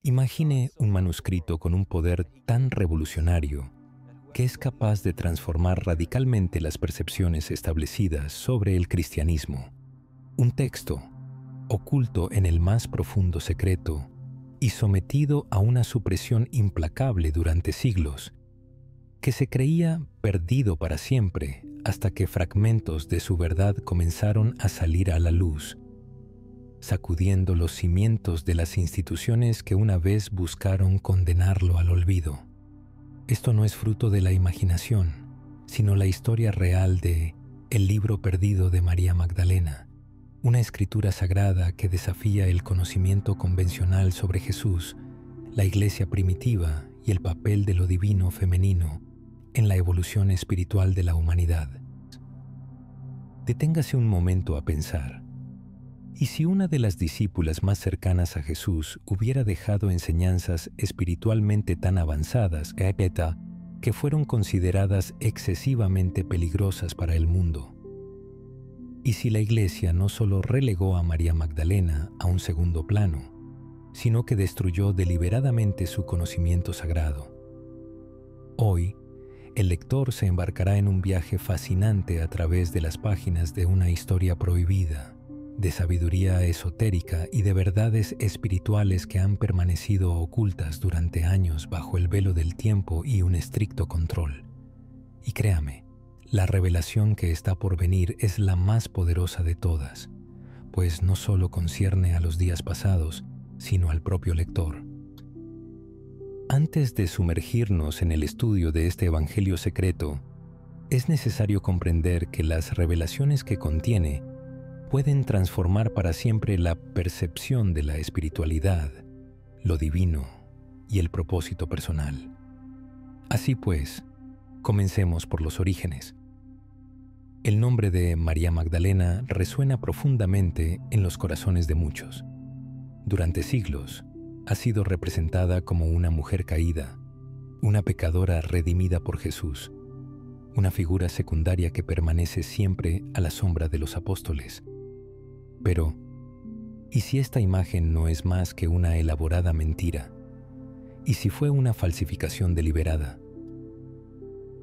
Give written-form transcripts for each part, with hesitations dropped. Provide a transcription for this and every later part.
Imagine un manuscrito con un poder tan revolucionario que es capaz de transformar radicalmente las percepciones establecidas sobre el cristianismo. Un texto oculto en el más profundo secreto y sometido a una supresión implacable durante siglos, que se creía perdido para siempre hasta que fragmentos de su verdad comenzaron a salir a la luz, sacudiendo los cimientos de las instituciones que una vez buscaron condenarlo al olvido. Esto no es fruto de la imaginación, sino la historia real de El libro perdido de María Magdalena, una escritura sagrada que desafía el conocimiento convencional sobre Jesús, la iglesia primitiva y el papel de lo divino femenino en la evolución espiritual de la humanidad. Deténgase un momento a pensar. ¿Y si una de las discípulas más cercanas a Jesús hubiera dejado enseñanzas espiritualmente tan avanzadas que fueron consideradas excesivamente peligrosas para el mundo? ¿Y si la Iglesia no solo relegó a María Magdalena a un segundo plano, sino que destruyó deliberadamente su conocimiento sagrado? Hoy, el lector se embarcará en un viaje fascinante a través de las páginas de una historia prohibida, de sabiduría esotérica y de verdades espirituales que han permanecido ocultas durante años bajo el velo del tiempo y un estricto control. Y créame, la revelación que está por venir es la más poderosa de todas, pues no solo concierne a los días pasados, sino al propio lector. Antes de sumergirnos en el estudio de este evangelio secreto, es necesario comprender que las revelaciones que contiene pueden transformar para siempre la percepción de la espiritualidad, lo divino y el propósito personal. Así pues, comencemos por los orígenes. El nombre de María Magdalena resuena profundamente en los corazones de muchos. Durante siglos, ha sido representada como una mujer caída, una pecadora redimida por Jesús, una figura secundaria que permanece siempre a la sombra de los apóstoles. Pero, ¿y si esta imagen no es más que una elaborada mentira? ¿Y si fue una falsificación deliberada?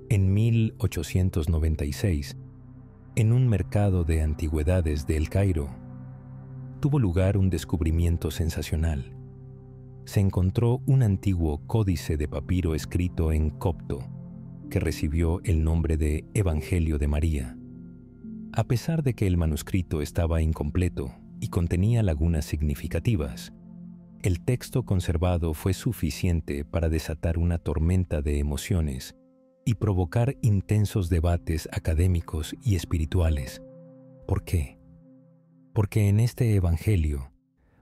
En 1896, en un mercado de antigüedades de El Cairo, tuvo lugar un descubrimiento sensacional. Se encontró un antiguo códice de papiro escrito en copto, que recibió el nombre de Evangelio de María. A pesar de que el manuscrito estaba incompleto y contenía lagunas significativas, el texto conservado fue suficiente para desatar una tormenta de emociones y provocar intensos debates académicos y espirituales. ¿Por qué? Porque en este evangelio,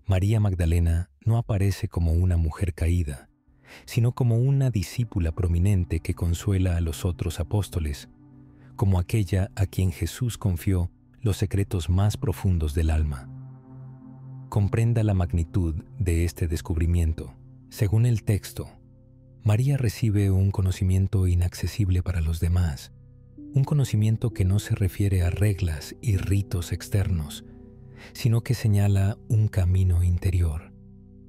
María Magdalena no aparece como una mujer caída, sino como una discípula prominente que consuela a los otros apóstoles, como aquella a quien Jesús confió los secretos más profundos del alma. Comprenda la magnitud de este descubrimiento. Según el texto, María recibe un conocimiento inaccesible para los demás, un conocimiento que no se refiere a reglas y ritos externos, sino que señala un camino interior,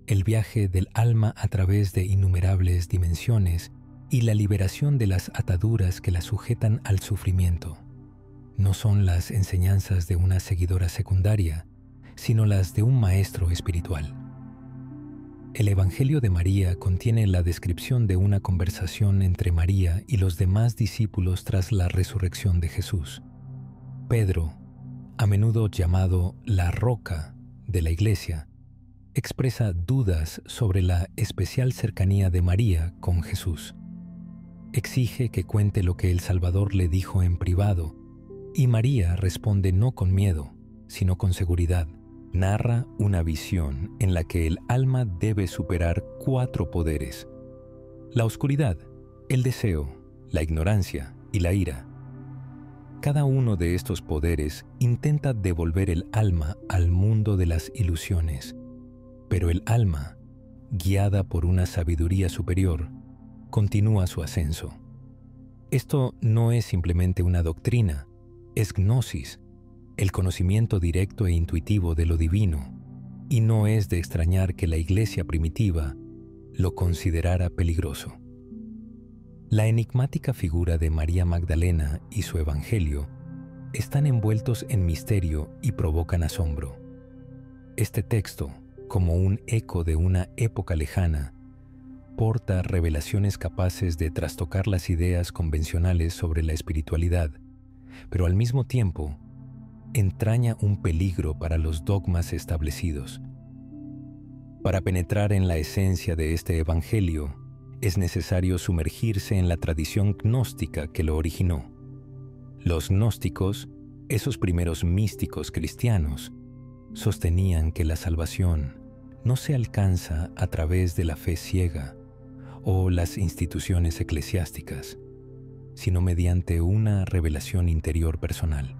el viaje del alma a través de innumerables dimensiones y la liberación de las ataduras que la sujetan al sufrimiento. No son las enseñanzas de una seguidora secundaria, sino las de un maestro espiritual. El Evangelio de María contiene la descripción de una conversación entre María y los demás discípulos tras la resurrección de Jesús. Pedro, a menudo llamado la roca de la Iglesia, expresa dudas sobre la especial cercanía de María con Jesús. Exige que cuente lo que el Salvador le dijo en privado, y María responde no con miedo, sino con seguridad. Narra una visión en la que el alma debe superar 4 poderes: la oscuridad, el deseo, la ignorancia y la ira. Cada uno de estos poderes intenta devolver el alma al mundo de las ilusiones, pero el alma, guiada por una sabiduría superior, continúa su ascenso. Esto no es simplemente una doctrina, es gnosis, el conocimiento directo e intuitivo de lo divino, y no es de extrañar que la Iglesia primitiva lo considerara peligroso. La enigmática figura de María Magdalena y su evangelio están envueltos en misterio y provocan asombro. Este texto, como un eco de una época lejana, porta revelaciones capaces de trastocar las ideas convencionales sobre la espiritualidad, pero al mismo tiempo entraña un peligro para los dogmas establecidos. Para penetrar en la esencia de este evangelio, es necesario sumergirse en la tradición gnóstica que lo originó. Los gnósticos, esos primeros místicos cristianos, sostenían que la salvación no se alcanza a través de la fe ciega o las instituciones eclesiásticas, sino mediante una revelación interior personal.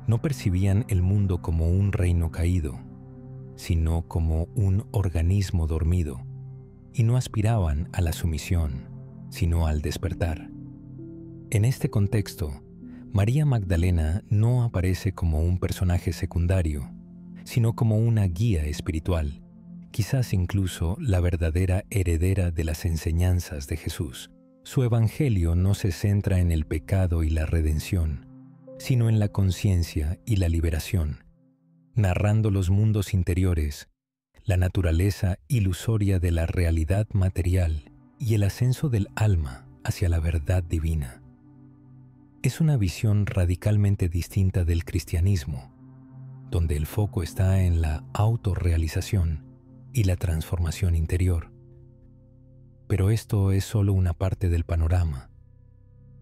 No percibían el mundo como un reino caído, sino como un organismo dormido, y no aspiraban a la sumisión, sino al despertar. En este contexto, María Magdalena no aparece como un personaje secundario, sino como una guía espiritual, quizás incluso la verdadera heredera de las enseñanzas de Jesús. Su evangelio no se centra en el pecado y la redención, sino en la conciencia y la liberación, narrando los mundos interiores, la naturaleza ilusoria de la realidad material y el ascenso del alma hacia la verdad divina. Es una visión radicalmente distinta del cristianismo, donde el foco está en la autorrealización y la transformación interior. Pero esto es solo una parte del panorama.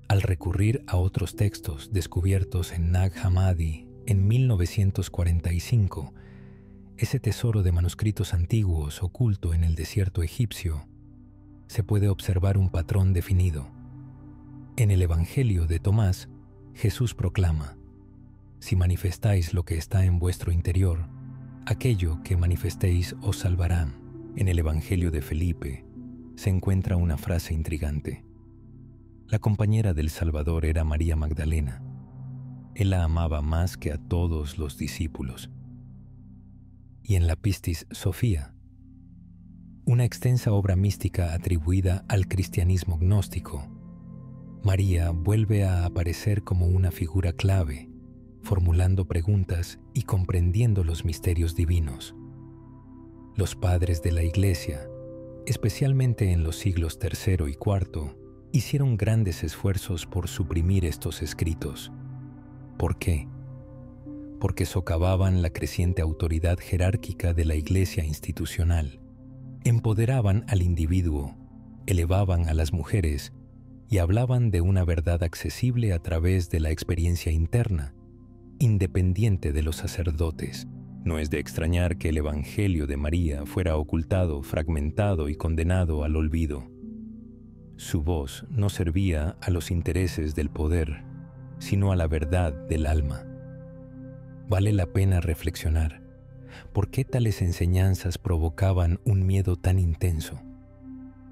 Al recurrir a otros textos descubiertos en Nag Hammadi en 1945, ese tesoro de manuscritos antiguos oculto en el desierto egipcio, se puede observar un patrón definido. En el Evangelio de Tomás, Jesús proclama: «Si manifestáis lo que está en vuestro interior, aquello que manifestéis os salvará». En el Evangelio de Felipe se encuentra una frase intrigante. La compañera del Salvador era María Magdalena. Él la amaba más que a todos los discípulos. Y en la Pistis Sophia, una extensa obra mística atribuida al cristianismo gnóstico, María vuelve a aparecer como una figura clave, formulando preguntas y comprendiendo los misterios divinos. Los padres de la Iglesia, especialmente en los siglos III y IV, hicieron grandes esfuerzos por suprimir estos escritos. ¿Por qué? Porque socavaban la creciente autoridad jerárquica de la Iglesia institucional, empoderaban al individuo, elevaban a las mujeres y hablaban de una verdad accesible a través de la experiencia interna, independiente de los sacerdotes. No es de extrañar que el Evangelio de María fuera ocultado, fragmentado y condenado al olvido. Su voz no servía a los intereses del poder, sino a la verdad del alma. Vale la pena reflexionar. ¿Por qué tales enseñanzas provocaban un miedo tan intenso?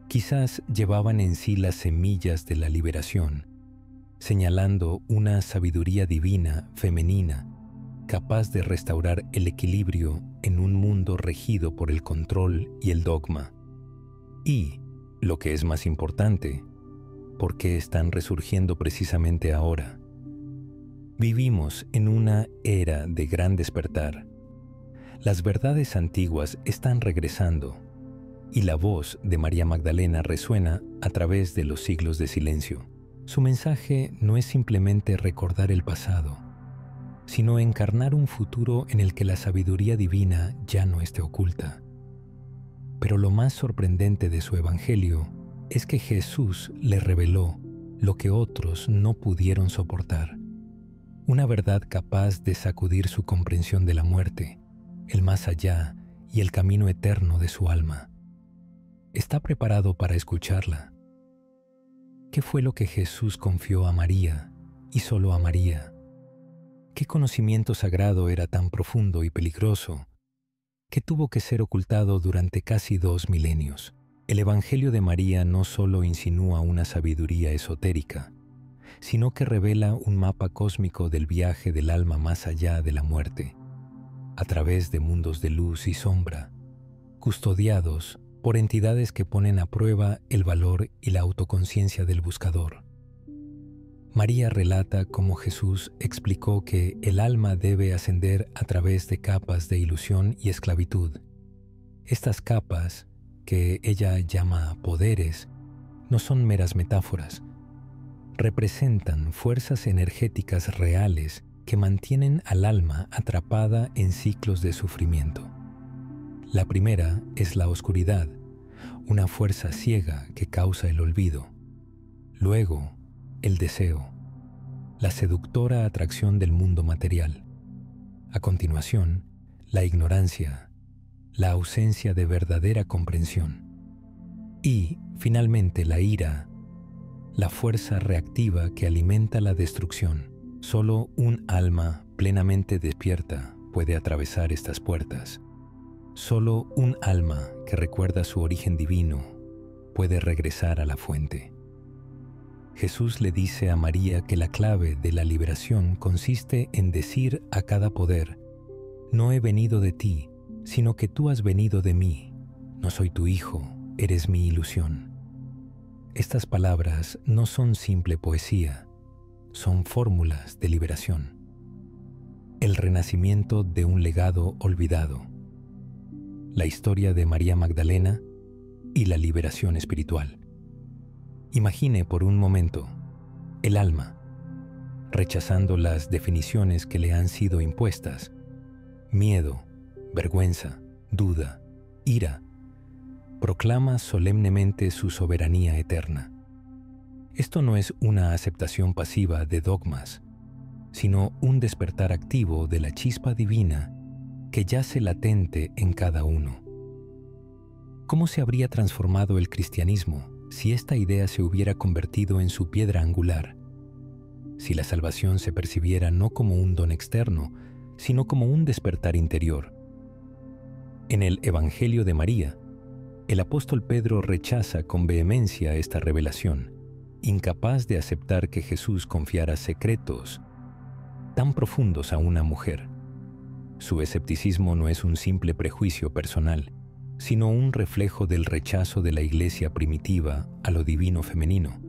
Quizás llevaban en sí las semillas de la liberación, señalando una sabiduría divina, femenina, capaz de restaurar el equilibrio en un mundo regido por el control y el dogma. Y, lo que es más importante, ¿por qué están resurgiendo precisamente ahora? Vivimos en una era de gran despertar. Las verdades antiguas están regresando y la voz de María Magdalena resuena a través de los siglos de silencio. Su mensaje no es simplemente recordar el pasado, sino encarnar un futuro en el que la sabiduría divina ya no esté oculta. Pero lo más sorprendente de su evangelio es que Jesús le reveló lo que otros no pudieron soportar. Una verdad capaz de sacudir su comprensión de la muerte, el más allá y el camino eterno de su alma. ¿Está preparado para escucharla? ¿Qué fue lo que Jesús confió a María y solo a María? ¿Qué conocimiento sagrado era tan profundo y peligroso que tuvo que ser ocultado durante casi 2 milenios? El Evangelio de María no solo insinúa una sabiduría esotérica, sino que revela un mapa cósmico del viaje del alma más allá de la muerte, a través de mundos de luz y sombra, custodiados por entidades que ponen a prueba el valor y la autoconciencia del buscador. María relata cómo Jesús explicó que el alma debe ascender a través de capas de ilusión y esclavitud. Estas capas, que ella llama poderes, no son meras metáforas. Representan fuerzas energéticas reales que mantienen al alma atrapada en ciclos de sufrimiento. La primera es la oscuridad, una fuerza ciega que causa el olvido. Luego, el deseo, la seductora atracción del mundo material. A continuación, la ignorancia, la ausencia de verdadera comprensión. Y, finalmente, la ira, la fuerza reactiva que alimenta la destrucción. Solo un alma plenamente despierta puede atravesar estas puertas. Solo un alma que recuerda su origen divino puede regresar a la fuente. Jesús le dice a María que la clave de la liberación consiste en decir a cada poder: no he venido de ti, sino que tú has venido de mí. No soy tu hijo, eres mi ilusión. Estas palabras no son simple poesía, son fórmulas de liberación. El renacimiento de un legado olvidado. La historia de María Magdalena y la liberación espiritual. Imagine por un momento el alma, rechazando las definiciones que le han sido impuestas: miedo, vergüenza, duda, ira. Proclama solemnemente su soberanía eterna. Esto no es una aceptación pasiva de dogmas, sino un despertar activo de la chispa divina que yace latente en cada uno. ¿Cómo se habría transformado el cristianismo si esta idea se hubiera convertido en su piedra angular? Si la salvación se percibiera no como un don externo, sino como un despertar interior. En el Evangelio de María, el apóstol Pedro rechaza con vehemencia esta revelación, incapaz de aceptar que Jesús confiara secretos tan profundos a una mujer. Su escepticismo no es un simple prejuicio personal, sino un reflejo del rechazo de la iglesia primitiva a lo divino femenino,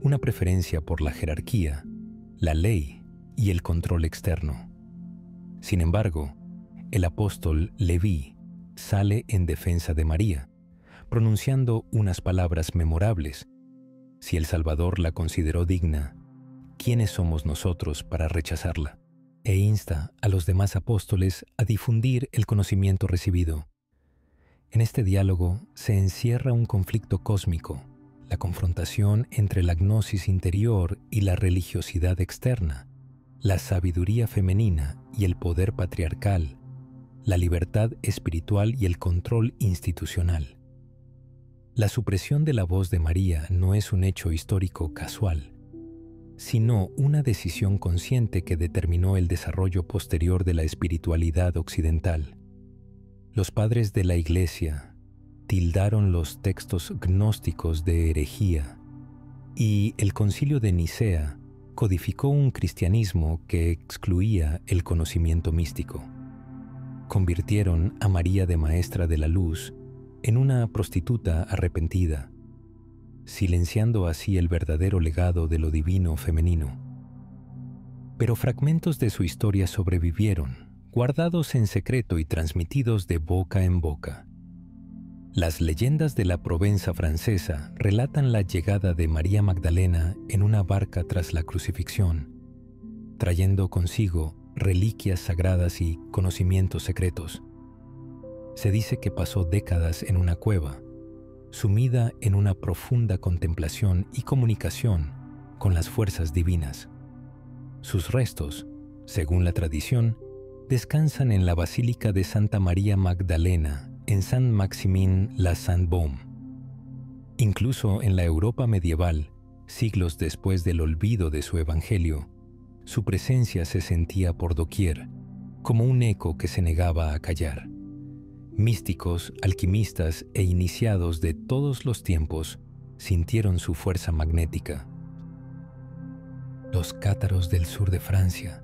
una preferencia por la jerarquía, la ley y el control externo. Sin embargo, el apóstol Leví sale en defensa de María, pronunciando unas palabras memorables: si el Salvador la consideró digna, ¿quiénes somos nosotros para rechazarla? E insta a los demás apóstoles a difundir el conocimiento recibido. En este diálogo se encierra un conflicto cósmico, la confrontación entre la gnosis interior y la religiosidad externa, la sabiduría femenina y el poder patriarcal, la libertad espiritual y el control institucional. La supresión de la voz de María no es un hecho histórico casual, sino una decisión consciente que determinó el desarrollo posterior de la espiritualidad occidental. Los padres de la Iglesia tildaron los textos gnósticos de herejía, y el Concilio de Nicea codificó un cristianismo que excluía el conocimiento místico. Convirtieron a María de Maestra de la Luz en una prostituta arrepentida, silenciando así el verdadero legado de lo divino femenino. Pero fragmentos de su historia sobrevivieron, guardados en secreto y transmitidos de boca en boca. Las leyendas de la Provenza francesa relatan la llegada de María Magdalena en una barca tras la crucifixión, trayendo consigo reliquias sagradas y conocimientos secretos. Se dice que pasó décadas en una cueva, sumida en una profunda contemplación y comunicación con las fuerzas divinas. Sus restos, según la tradición, descansan en la Basílica de Santa María Magdalena, en Saint-Maximin-la-Sainte-Baume. Incluso en la Europa medieval, siglos después del olvido de su evangelio, su presencia se sentía por doquier, como un eco que se negaba a callar. Místicos, alquimistas e iniciados de todos los tiempos sintieron su fuerza magnética. Los cátaros del sur de Francia,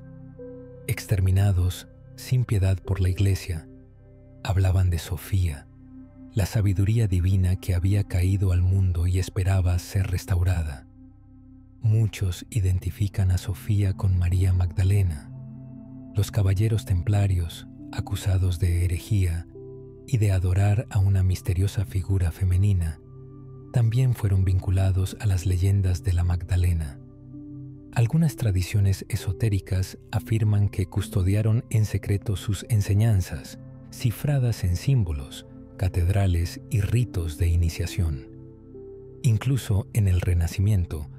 exterminados sin piedad por la Iglesia, hablaban de Sofía, la sabiduría divina que había caído al mundo y esperaba ser restaurada. Muchos identifican a Sofía con María Magdalena. Los caballeros templarios, acusados de herejía y de adorar a una misteriosa figura femenina, también fueron vinculados a las leyendas de la Magdalena. Algunas tradiciones esotéricas afirman que custodiaron en secreto sus enseñanzas, cifradas en símbolos, catedrales y ritos de iniciación. Incluso en el Renacimiento,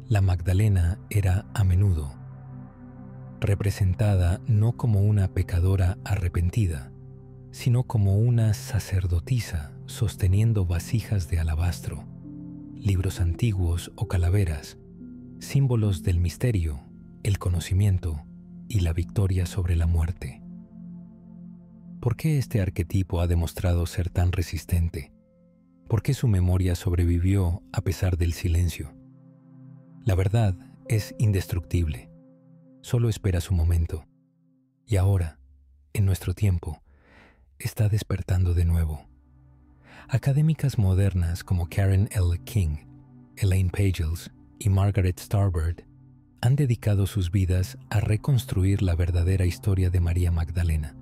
la Magdalena era a menudo representada no como una pecadora arrepentida, sino como una sacerdotisa sosteniendo vasijas de alabastro, libros antiguos o calaveras, símbolos del misterio, el conocimiento y la victoria sobre la muerte. ¿Por qué este arquetipo ha demostrado ser tan resistente? ¿Por qué su memoria sobrevivió a pesar del silencio? La verdad es indestructible. Solo espera su momento. Y ahora, en nuestro tiempo, está despertando de nuevo. Académicas modernas como Karen L. King, Elaine Pagels y Margaret Starbird han dedicado sus vidas a reconstruir la verdadera historia de María Magdalena.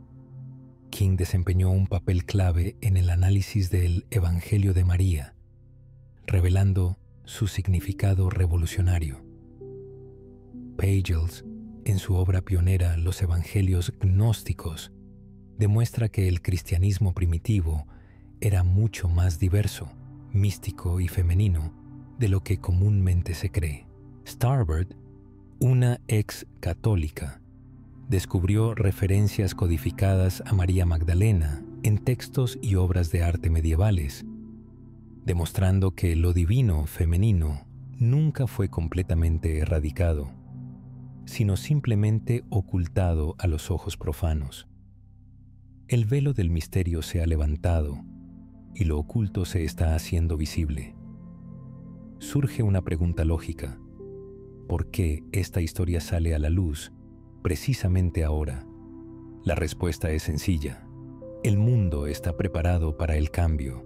King desempeñó un papel clave en el análisis del Evangelio de María, revelando su significado revolucionario. Pagels, en su obra pionera Los Evangelios Gnósticos, demuestra que el cristianismo primitivo era mucho más diverso, místico y femenino de lo que comúnmente se cree. Starbird, una ex católica, descubrió referencias codificadas a María Magdalena en textos y obras de arte medievales, demostrando que lo divino femenino nunca fue completamente erradicado, sino simplemente ocultado a los ojos profanos. El velo del misterio se ha levantado y lo oculto se está haciendo visible. Surge una pregunta lógica: ¿por qué esta historia sale a la luz precisamente ahora? La respuesta es sencilla. El mundo está preparado para el cambio.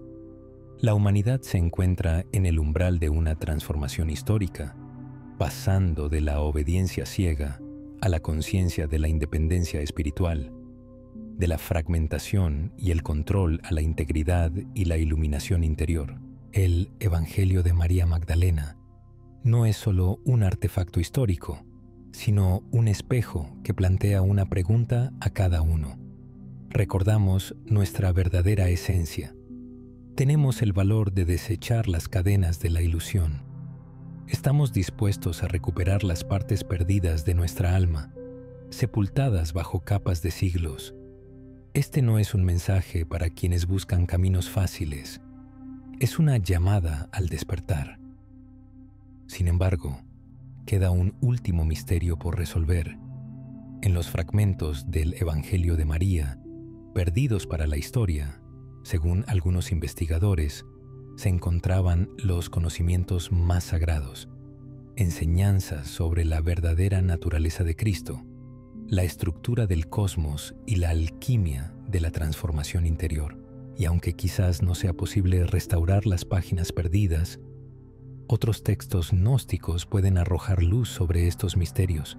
La humanidad se encuentra en el umbral de una transformación histórica, pasando de la obediencia ciega a la conciencia de la independencia espiritual, de la fragmentación y el control a la integridad y la iluminación interior. El Evangelio de María Magdalena no es solo un artefacto histórico, sino un espejo que plantea una pregunta a cada uno. Recordamos nuestra verdadera esencia. Tenemos el valor de desechar las cadenas de la ilusión. Estamos dispuestos a recuperar las partes perdidas de nuestra alma, sepultadas bajo capas de siglos. Este no es un mensaje para quienes buscan caminos fáciles. Es una llamada al despertar. Sin embargo, queda un último misterio por resolver. En los fragmentos del Evangelio de María, perdidos para la historia, según algunos investigadores, se encontraban los conocimientos más sagrados, enseñanzas sobre la verdadera naturaleza de Cristo, la estructura del cosmos y la alquimia de la transformación interior. Y aunque quizás no sea posible restaurar las páginas perdidas, otros textos gnósticos pueden arrojar luz sobre estos misterios,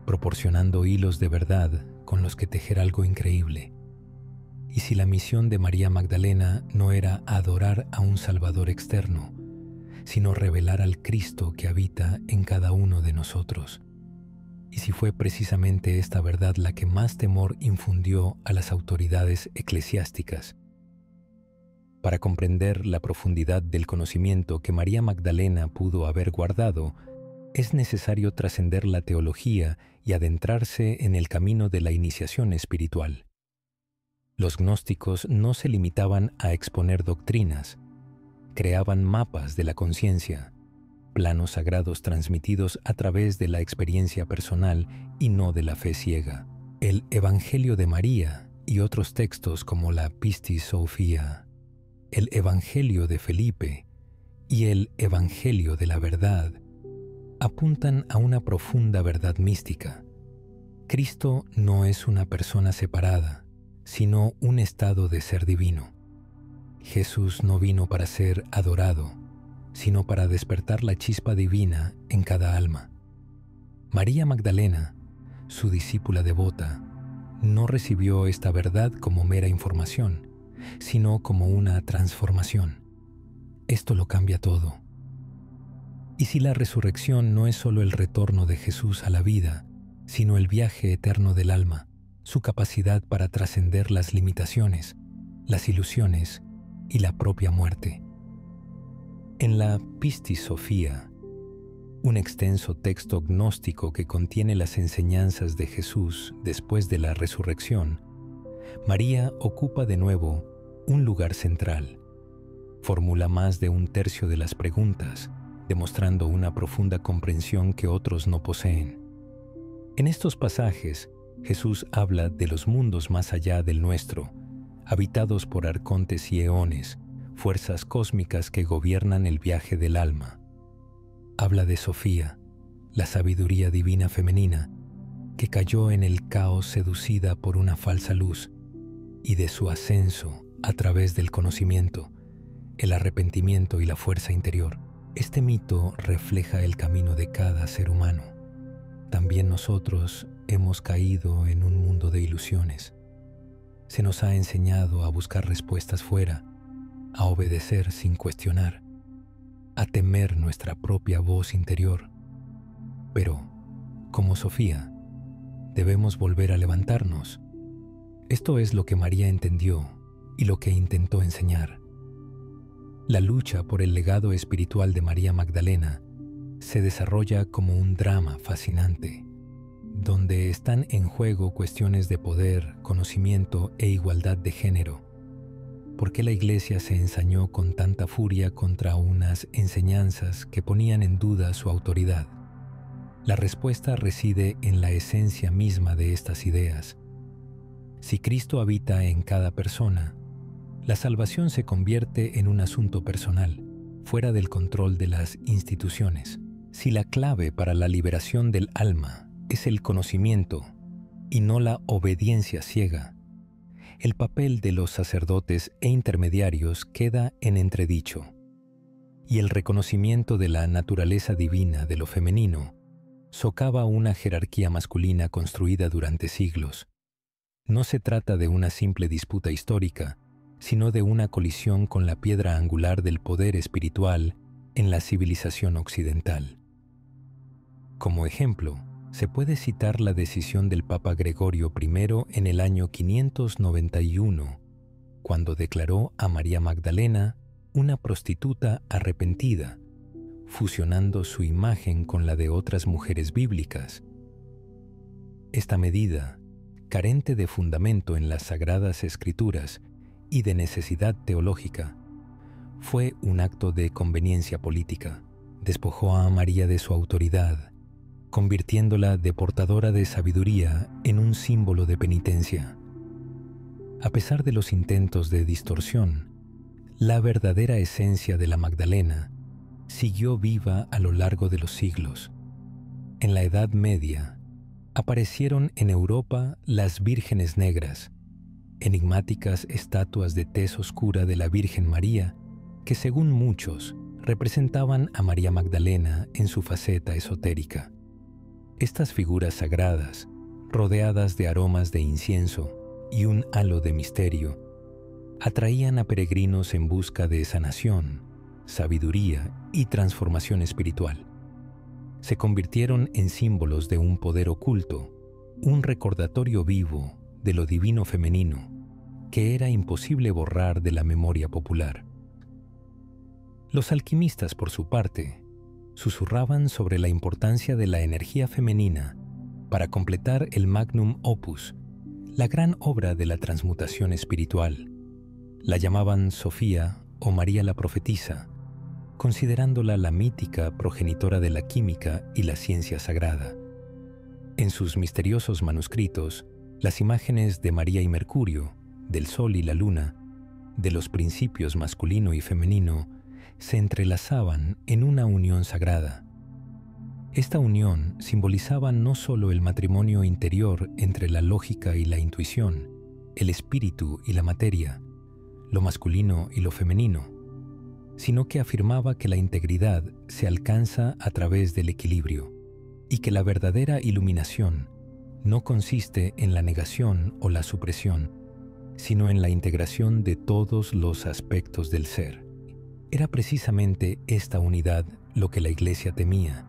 proporcionando hilos de verdad con los que tejer algo increíble. Y si la misión de María Magdalena no era adorar a un Salvador externo, sino revelar al Cristo que habita en cada uno de nosotros, y si fue precisamente esta verdad la que más temor infundió a las autoridades eclesiásticas. Para comprender la profundidad del conocimiento que María Magdalena pudo haber guardado, es necesario trascender la teología y adentrarse en el camino de la iniciación espiritual. Los gnósticos no se limitaban a exponer doctrinas, creaban mapas de la conciencia, planos sagrados transmitidos a través de la experiencia personal y no de la fe ciega. El Evangelio de María y otros textos como la Pistis Sophia, el Evangelio de Felipe y el Evangelio de la Verdad apuntan a una profunda verdad mística. Cristo no es una persona separada, sino un estado de ser divino. Jesús no vino para ser adorado, sino para despertar la chispa divina en cada alma. María Magdalena, su discípula devota, no recibió esta verdad como mera información, sino como una transformación. Esto lo cambia todo. Y si la resurrección no es solo el retorno de Jesús a la vida, sino el viaje eterno del alma, su capacidad para trascender las limitaciones, las ilusiones y la propia muerte. En la Pistis Sophia, un extenso texto gnóstico que contiene las enseñanzas de Jesús después de la resurrección, María ocupa de nuevo un lugar central. Formula más de un tercio de las preguntas, demostrando una profunda comprensión que otros no poseen. En estos pasajes, Jesús habla de los mundos más allá del nuestro, habitados por arcontes y eones, fuerzas cósmicas que gobiernan el viaje del alma. Habla de Sofía, la sabiduría divina femenina, que cayó en el caos seducida por una falsa luz, y de su ascenso a través del conocimiento, el arrepentimiento y la fuerza interior. Este mito refleja el camino de cada ser humano. También nosotros hemos caído en un mundo de ilusiones. Se nos ha enseñado a buscar respuestas fuera, a obedecer sin cuestionar, a temer nuestra propia voz interior. Pero, como Sofía, debemos volver a levantarnos. Esto es lo que María entendió y lo que intentó enseñar. La lucha por el legado espiritual de María Magdalena se desarrolla como un drama fascinante, donde están en juego cuestiones de poder, conocimiento e igualdad de género. ¿Por qué la Iglesia se ensañó con tanta furia contra unas enseñanzas que ponían en duda su autoridad? La respuesta reside en la esencia misma de estas ideas. Si Cristo habita en cada persona, la salvación se convierte en un asunto personal, fuera del control de las instituciones. Si la clave para la liberación del alma es el conocimiento y no la obediencia ciega, el papel de los sacerdotes e intermediarios queda en entredicho, y el reconocimiento de la naturaleza divina de lo femenino socava una jerarquía masculina construida durante siglos. No se trata de una simple disputa histórica, sino de una colisión con la piedra angular del poder espiritual en la civilización occidental. Como ejemplo, se puede citar la decisión del Papa Gregorio I en el año 591, cuando declaró a María Magdalena una prostituta arrepentida, fusionando su imagen con la de otras mujeres bíblicas. Esta medida, carente de fundamento en las Sagradas Escrituras y de necesidad teológica, fue un acto de conveniencia política. Despojó a María de su autoridad, convirtiéndola de portadora de sabiduría en un símbolo de penitencia. A pesar de los intentos de distorsión, la verdadera esencia de la Magdalena siguió viva a lo largo de los siglos. En la Edad Media, aparecieron en Europa las vírgenes negras, enigmáticas estatuas de tez oscura de la Virgen María que, según muchos, representaban a María Magdalena en su faceta esotérica. Estas figuras sagradas, rodeadas de aromas de incienso y un halo de misterio, atraían a peregrinos en busca de sanación, sabiduría y transformación espiritual. Se convirtieron en símbolos de un poder oculto, un recordatorio vivo de lo divino femenino que era imposible borrar de la memoria popular. Los alquimistas, por su parte, susurraban sobre la importancia de la energía femenina para completar el magnum opus, la gran obra de la transmutación espiritual. La llamaban Sofía o María la Profetisa, considerándola la mítica progenitora de la química y la ciencia sagrada. En sus misteriosos manuscritos, las imágenes de María y Mercurio, del Sol y la Luna, de los principios masculino y femenino, se entrelazaban en una unión sagrada. Esta unión simbolizaba no solo el matrimonio interior entre la lógica y la intuición, el espíritu y la materia, lo masculino y lo femenino, sino que afirmaba que la integridad se alcanza a través del equilibrio y que la verdadera iluminación no consiste en la negación o la supresión, sino en la integración de todos los aspectos del ser. Era precisamente esta unidad lo que la Iglesia temía,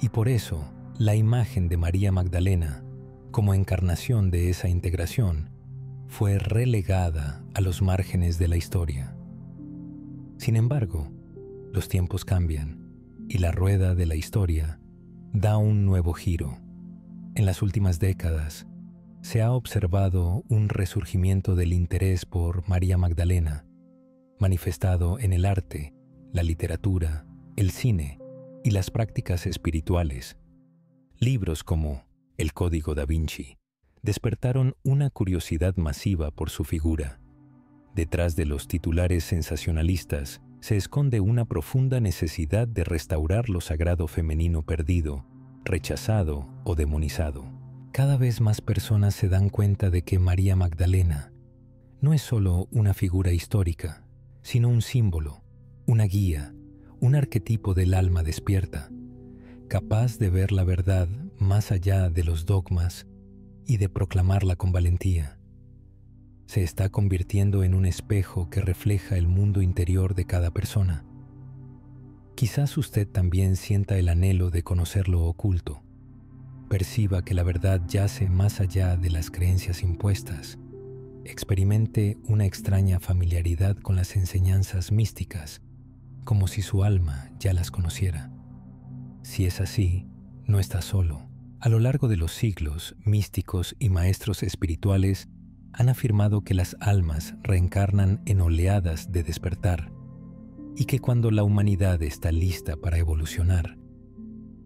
y por eso la imagen de María Magdalena, como encarnación de esa integración, fue relegada a los márgenes de la historia. Sin embargo, los tiempos cambian y la rueda de la historia da un nuevo giro. En las últimas décadas se ha observado un resurgimiento del interés por María Magdalena, manifestado en el arte, la literatura, el cine y las prácticas espirituales. Libros como El Código da Vinci despertaron una curiosidad masiva por su figura. Detrás de los titulares sensacionalistas se esconde una profunda necesidad de restaurar lo sagrado femenino perdido, rechazado o demonizado. Cada vez más personas se dan cuenta de que María Magdalena no es solo una figura histórica, sino un símbolo, una guía, un arquetipo del alma despierta, capaz de ver la verdad más allá de los dogmas y de proclamarla con valentía. Se está convirtiendo en un espejo que refleja el mundo interior de cada persona. Quizás usted también sienta el anhelo de conocer lo oculto, perciba que la verdad yace más allá de las creencias impuestas, experimente una extraña familiaridad con las enseñanzas místicas, como si su alma ya las conociera. Si es así, no está solo. A lo largo de los siglos, místicos y maestros espirituales han afirmado que las almas reencarnan en oleadas de despertar y que cuando la humanidad está lista para evolucionar,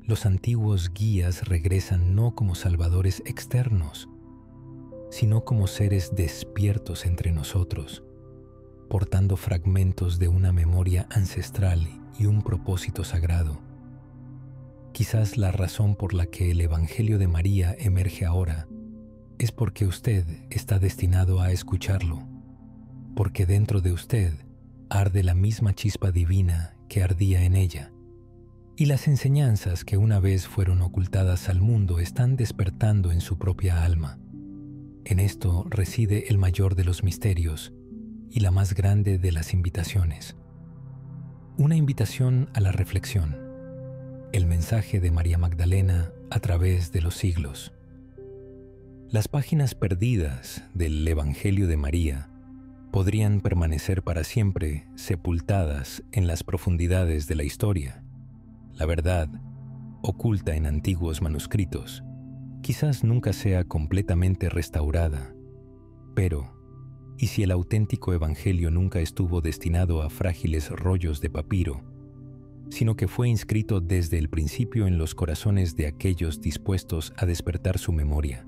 los antiguos guías regresan no como salvadores externos, sino como seres despiertos entre nosotros, portando fragmentos de una memoria ancestral y un propósito sagrado. Quizás la razón por la que el Evangelio de María emerge ahora es porque usted está destinado a escucharlo, porque dentro de usted arde la misma chispa divina que ardía en ella, y las enseñanzas que una vez fueron ocultadas al mundo están despertando en su propia alma. En esto reside el mayor de los misterios y la más grande de las invitaciones. Una invitación a la reflexión. El mensaje de María Magdalena a través de los siglos. Las páginas perdidas del Evangelio de María podrían permanecer para siempre sepultadas en las profundidades de la historia. La verdad, oculta en antiguos manuscritos, quizás nunca sea completamente restaurada. Pero, ¿y si el auténtico Evangelio nunca estuvo destinado a frágiles rollos de papiro, sino que fue inscrito desde el principio en los corazones de aquellos dispuestos a despertar su memoria?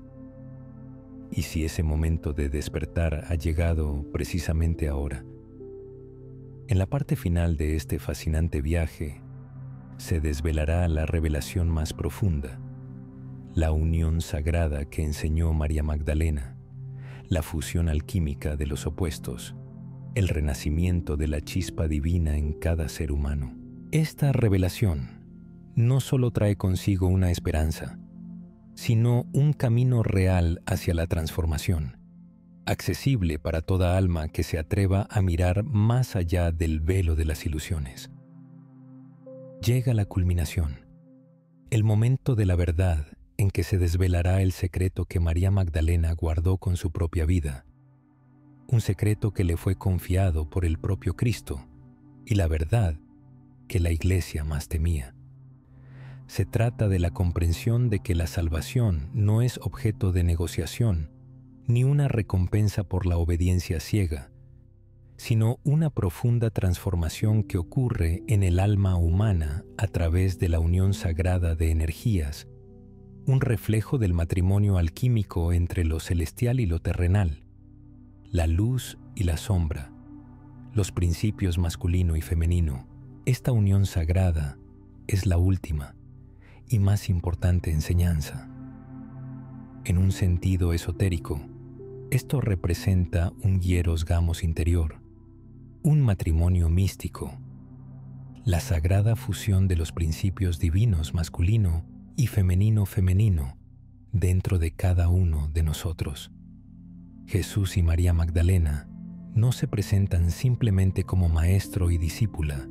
¿Y si ese momento de despertar ha llegado precisamente ahora? En la parte final de este fascinante viaje, se desvelará la revelación más profunda, la unión sagrada que enseñó María Magdalena, la fusión alquímica de los opuestos, el renacimiento de la chispa divina en cada ser humano. Esta revelación no solo trae consigo una esperanza, sino un camino real hacia la transformación, accesible para toda alma que se atreva a mirar más allá del velo de las ilusiones. Llega la culminación, el momento de la verdad en que se desvelará el secreto que María Magdalena guardó con su propia vida, un secreto que le fue confiado por el propio Cristo y la verdad que la Iglesia más temía. Se trata de la comprensión de que la salvación no es objeto de negociación ni una recompensa por la obediencia ciega, sino una profunda transformación que ocurre en el alma humana a través de la unión sagrada de energías, un reflejo del matrimonio alquímico entre lo celestial y lo terrenal, la luz y la sombra, los principios masculino y femenino. Esta unión sagrada es la última y más importante enseñanza. En un sentido esotérico, esto representa un hieros gamos interior, un matrimonio místico, la sagrada fusión de los principios divinos masculino y femenino dentro de cada uno de nosotros. Jesús y María Magdalena no se presentan simplemente como maestro y discípula,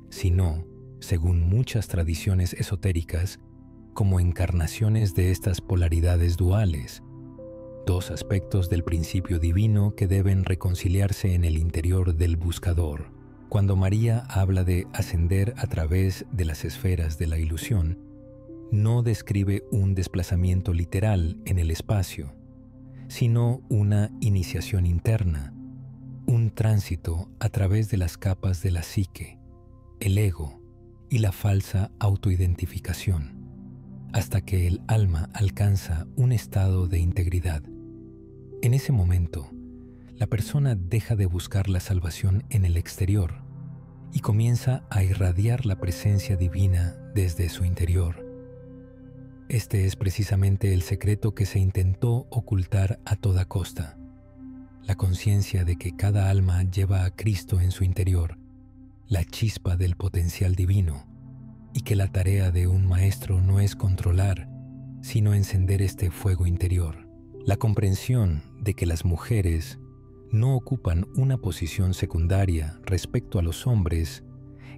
sino, según muchas tradiciones esotéricas, como encarnaciones de estas polaridades duales, dos aspectos del principio divino que deben reconciliarse en el interior del buscador. Cuando María habla de ascender a través de las esferas de la ilusión, no describe un desplazamiento literal en el espacio, sino una iniciación interna, un tránsito a través de las capas de la psique, el ego y la falsa autoidentificación, hasta que el alma alcanza un estado de integridad. En ese momento, la persona deja de buscar la salvación en el exterior y comienza a irradiar la presencia divina desde su interior. Este es precisamente el secreto que se intentó ocultar a toda costa: la conciencia de que cada alma lleva a Cristo en su interior, la chispa del potencial divino, y que la tarea de un maestro no es controlar, sino encender este fuego interior. La comprensión de que las mujeres no ocupan una posición secundaria respecto a los hombres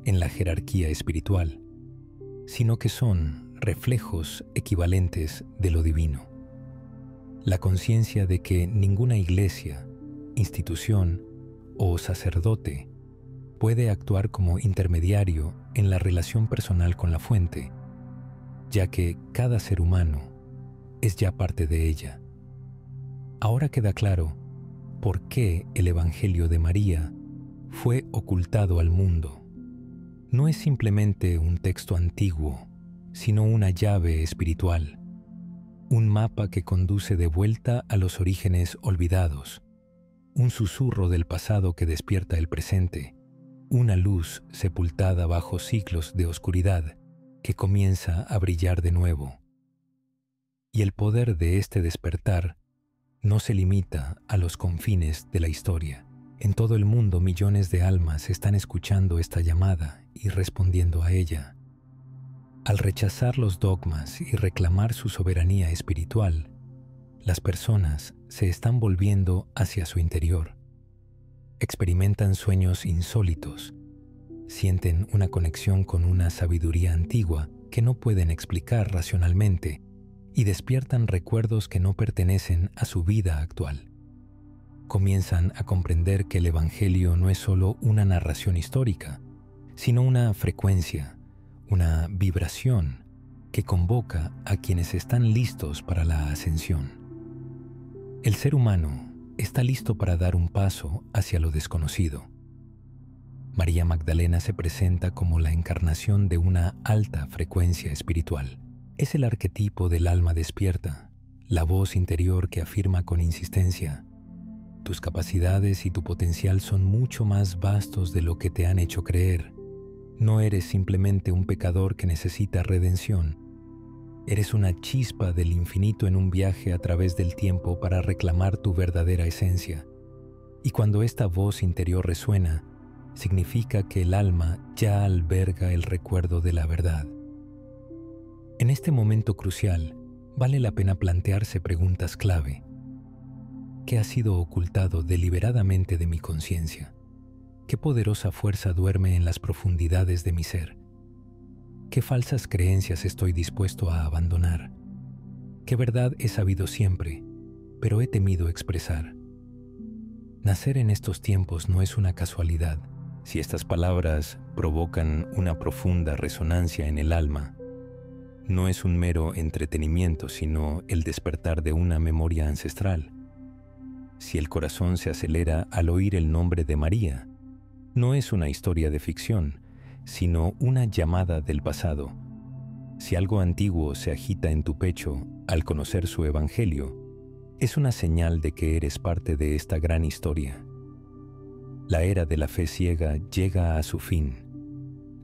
en la jerarquía espiritual, sino que son reflejos equivalentes de lo divino. La conciencia de que ninguna iglesia, institución o sacerdote puede actuar como intermediario en la relación personal con la fuente, ya que cada ser humano es ya parte de ella. Ahora queda claro por qué el Evangelio de María fue ocultado al mundo. No es simplemente un texto antiguo, sino una llave espiritual, un mapa que conduce de vuelta a los orígenes olvidados, un susurro del pasado que despierta el presente, una luz sepultada bajo siglos de oscuridad que comienza a brillar de nuevo. Y el poder de este despertar no se limita a los confines de la historia. En todo el mundo millones de almas están escuchando esta llamada y respondiendo a ella. Al rechazar los dogmas y reclamar su soberanía espiritual, las personas se están volviendo hacia su interior. Experimentan sueños insólitos, sienten una conexión con una sabiduría antigua que no pueden explicar racionalmente y despiertan recuerdos que no pertenecen a su vida actual. Comienzan a comprender que el Evangelio no es solo una narración histórica, sino una frecuencia, una vibración que convoca a quienes están listos para la ascensión. El ser humano está listo para dar un paso hacia lo desconocido. María Magdalena se presenta como la encarnación de una alta frecuencia espiritual. Es el arquetipo del alma despierta, la voz interior que afirma con insistencia: tus capacidades y tu potencial son mucho más vastos de lo que te han hecho creer. No eres simplemente un pecador que necesita redención. Eres una chispa del infinito en un viaje a través del tiempo para reclamar tu verdadera esencia. Y cuando esta voz interior resuena, significa que el alma ya alberga el recuerdo de la verdad. En este momento crucial, vale la pena plantearse preguntas clave. ¿Qué ha sido ocultado deliberadamente de mi conciencia? ¿Qué poderosa fuerza duerme en las profundidades de mi ser? ¿Qué falsas creencias estoy dispuesto a abandonar? ¿Qué verdad he sabido siempre, pero he temido expresar? Nacer en estos tiempos no es una casualidad. Si estas palabras provocan una profunda resonancia en el alma, no es un mero entretenimiento, sino el despertar de una memoria ancestral. Si el corazón se acelera al oír el nombre de María, no es una historia de ficción, sino una llamada del pasado. Si algo antiguo se agita en tu pecho al conocer su evangelio, es una señal de que eres parte de esta gran historia. La era de la fe ciega llega a su fin,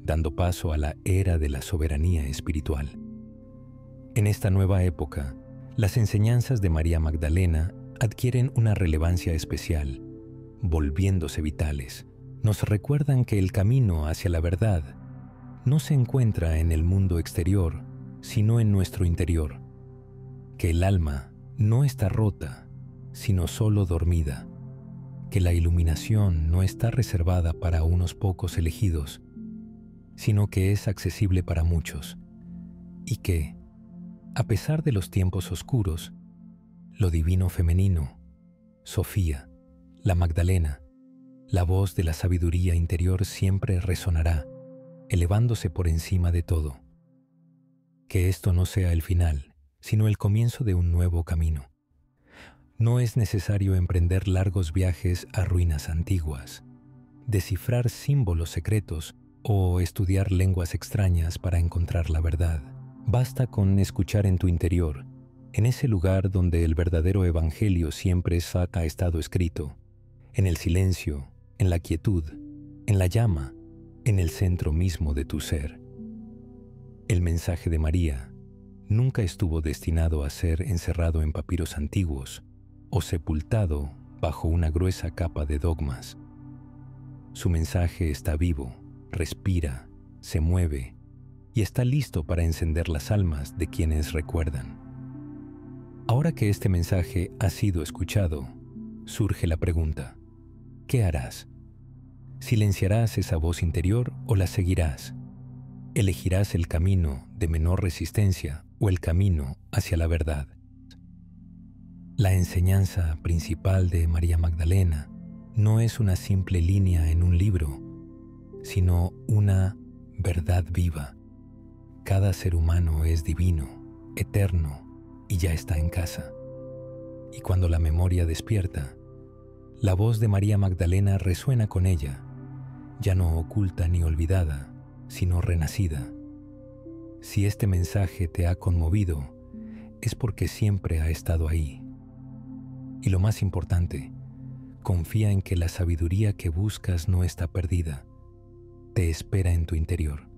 dando paso a la era de la soberanía espiritual. En esta nueva época, las enseñanzas de María Magdalena adquieren una relevancia especial, volviéndose vitales. nos recuerdan que el camino hacia la verdad no se encuentra en el mundo exterior, sino en nuestro interior, que el alma no está rota, sino solo dormida, que la iluminación no está reservada para unos pocos elegidos, sino que es accesible para muchos, y que, a pesar de los tiempos oscuros, lo divino femenino, Sofía, la Magdalena, la voz de la sabiduría interior siempre resonará, elevándose por encima de todo. Que esto no sea el final, sino el comienzo de un nuevo camino. No es necesario emprender largos viajes a ruinas antiguas, descifrar símbolos secretos o estudiar lenguas extrañas para encontrar la verdad. Basta con escuchar en tu interior, en ese lugar donde el verdadero evangelio siempre ha estado escrito, en el silencio, en la quietud, en la llama, en el centro mismo de tu ser. El mensaje de María nunca estuvo destinado a ser encerrado en papiros antiguos o sepultado bajo una gruesa capa de dogmas. Su mensaje está vivo, respira, se mueve y está listo para encender las almas de quienes recuerdan. Ahora que este mensaje ha sido escuchado, surge la pregunta: ¿qué harás? ¿Silenciarás esa voz interior o la seguirás? ¿Elegirás el camino de menor resistencia o el camino hacia la verdad? La enseñanza principal de María Magdalena no es una simple línea en un libro, sino una verdad viva. Cada ser humano es divino, eterno y ya está en casa. Y cuando la memoria despierta, la voz de María Magdalena resuena con ella, ya no oculta ni olvidada, sino renacida. Si este mensaje te ha conmovido, es porque siempre ha estado ahí. Y lo más importante, confía en que la sabiduría que buscas no está perdida, te espera en tu interior.